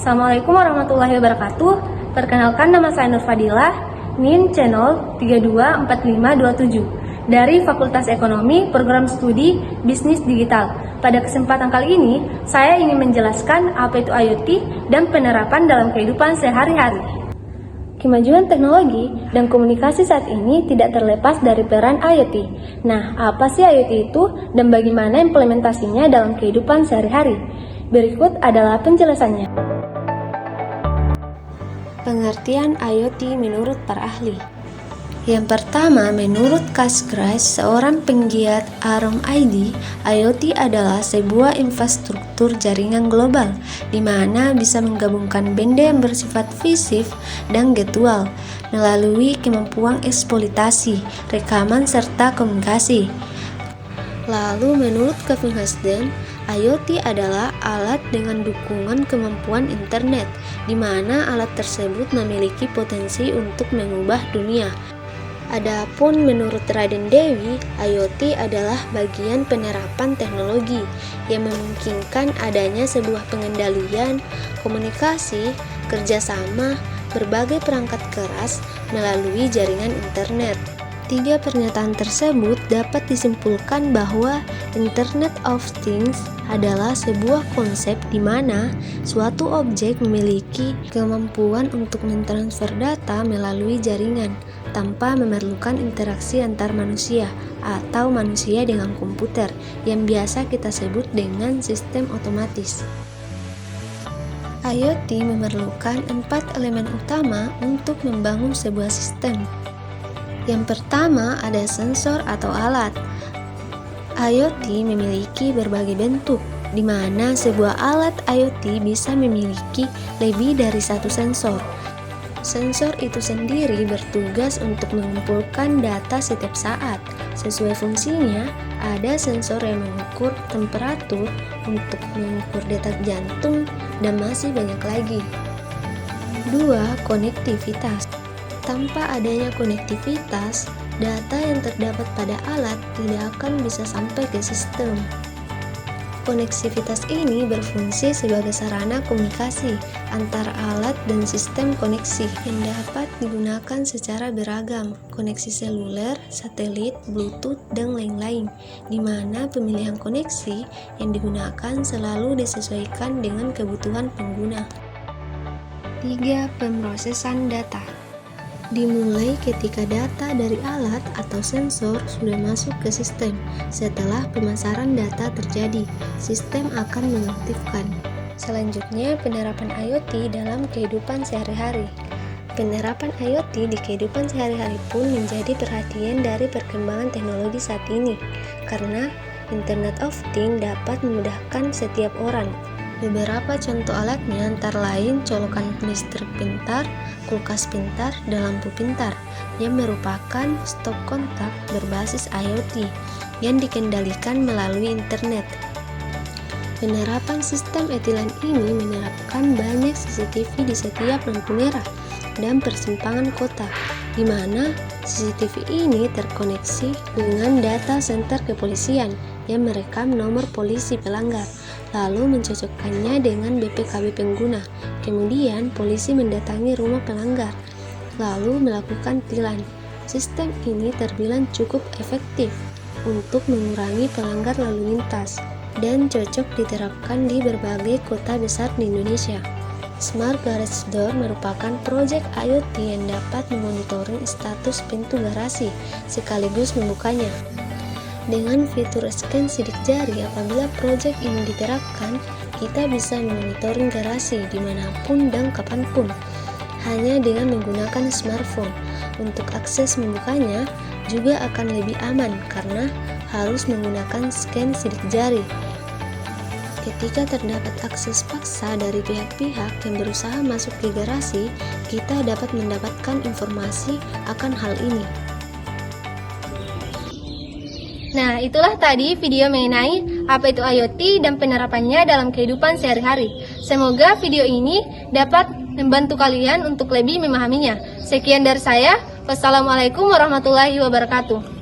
Assalamualaikum warahmatullahi wabarakatuh. Perkenalkan, nama saya Nur Fadilah, NIM channel 324527 dari Fakultas Ekonomi Program Studi Bisnis Digital. Pada kesempatan kali ini, saya ingin menjelaskan apa itu IoT dan penerapan dalam kehidupan sehari-hari. Kemajuan teknologi dan komunikasi saat ini tidak terlepas dari peran IoT. Nah, apa sih IoT itu dan bagaimana implementasinya dalam kehidupan sehari-hari? Berikut adalah penjelasannya. Pengertian IoT menurut para ahli. Yang pertama, menurut Casgrace, seorang penggiat RFID, IoT adalah sebuah infrastruktur jaringan global di mana bisa menggabungkan benda yang bersifat fisik dan virtual melalui kemampuan eksploitasi, rekaman, serta komunikasi. Lalu menurut Kevin Hasden, IoT adalah alat dengan dukungan kemampuan internet, di mana alat tersebut memiliki potensi untuk mengubah dunia. Adapun menurut Raden Dewi, IoT adalah bagian penerapan teknologi yang memungkinkan adanya sebuah pengendalian, komunikasi, kerjasama, berbagai perangkat keras melalui jaringan internet. Tiga pernyataan tersebut dapat disimpulkan bahwa Internet of Things adalah sebuah konsep di mana suatu objek memiliki kemampuan untuk mentransfer data melalui jaringan tanpa memerlukan interaksi antar manusia atau manusia dengan komputer yang biasa kita sebut dengan sistem otomatis. IoT memerlukan 4 elemen utama untuk membangun sebuah sistem. Yang pertama ada sensor atau alat. IoT memiliki berbagai bentuk, di mana sebuah alat IoT bisa memiliki lebih dari satu sensor. Sensor itu sendiri bertugas untuk mengumpulkan data setiap saat. Sesuai fungsinya, ada sensor yang mengukur temperatur, untuk mengukur detak jantung, dan masih banyak lagi. 2. Konektivitas. Tanpa adanya konektivitas, data yang terdapat pada alat tidak akan bisa sampai ke sistem. Konektivitas ini berfungsi sebagai sarana komunikasi antara alat dan sistem koneksi yang dapat digunakan secara beragam, koneksi seluler, satelit, Bluetooth, dan lain-lain, di mana pemilihan koneksi yang digunakan selalu disesuaikan dengan kebutuhan pengguna. 3. Pemrosesan data. Dimulai ketika data dari alat atau sensor sudah masuk ke sistem. Setelah pemasaran data terjadi, sistem akan mengaktifkan. Selanjutnya, penerapan IoT dalam kehidupan sehari-hari. Penerapan IoT di kehidupan sehari-hari pun menjadi perhatian dari perkembangan teknologi saat ini, karena Internet of Things dapat memudahkan setiap orang. Beberapa contoh alatnya antara lain colokan listrik pintar, kulkas pintar, dan lampu pintar yang merupakan stop kontak berbasis IoT yang dikendalikan melalui internet. Penerapan sistem etilen ini menerapkan banyak CCTV di setiap lampu merah dan persimpangan kota, di mana CCTV ini terkoneksi dengan data center kepolisian yang merekam nomor polisi pelanggar, lalu mencocokkannya dengan BPKB pengguna. Kemudian polisi mendatangi rumah pelanggar, lalu melakukan tilang. Sistem ini terbilang cukup efektif untuk mengurangi pelanggar lalu lintas dan cocok diterapkan di berbagai kota besar di Indonesia. Smart Garage Door merupakan proyek IoT yang dapat memonitoring status pintu garasi sekaligus membukanya. Dengan fitur scan sidik jari, apabila proyek ini diterapkan, kita bisa memonitoring garasi dimanapun dan kapanpun, hanya dengan menggunakan smartphone. Untuk akses membukanya juga akan lebih aman karena harus menggunakan scan sidik jari. Ketika terdapat akses paksa dari pihak-pihak yang berusaha masuk ke garasi, kita dapat mendapatkan informasi akan hal ini. Nah, itulah tadi video mengenai apa itu IoT dan penerapannya dalam kehidupan sehari-hari. Semoga video ini dapat membantu kalian untuk lebih memahaminya. Sekian dari saya. Wassalamualaikum warahmatullahi wabarakatuh.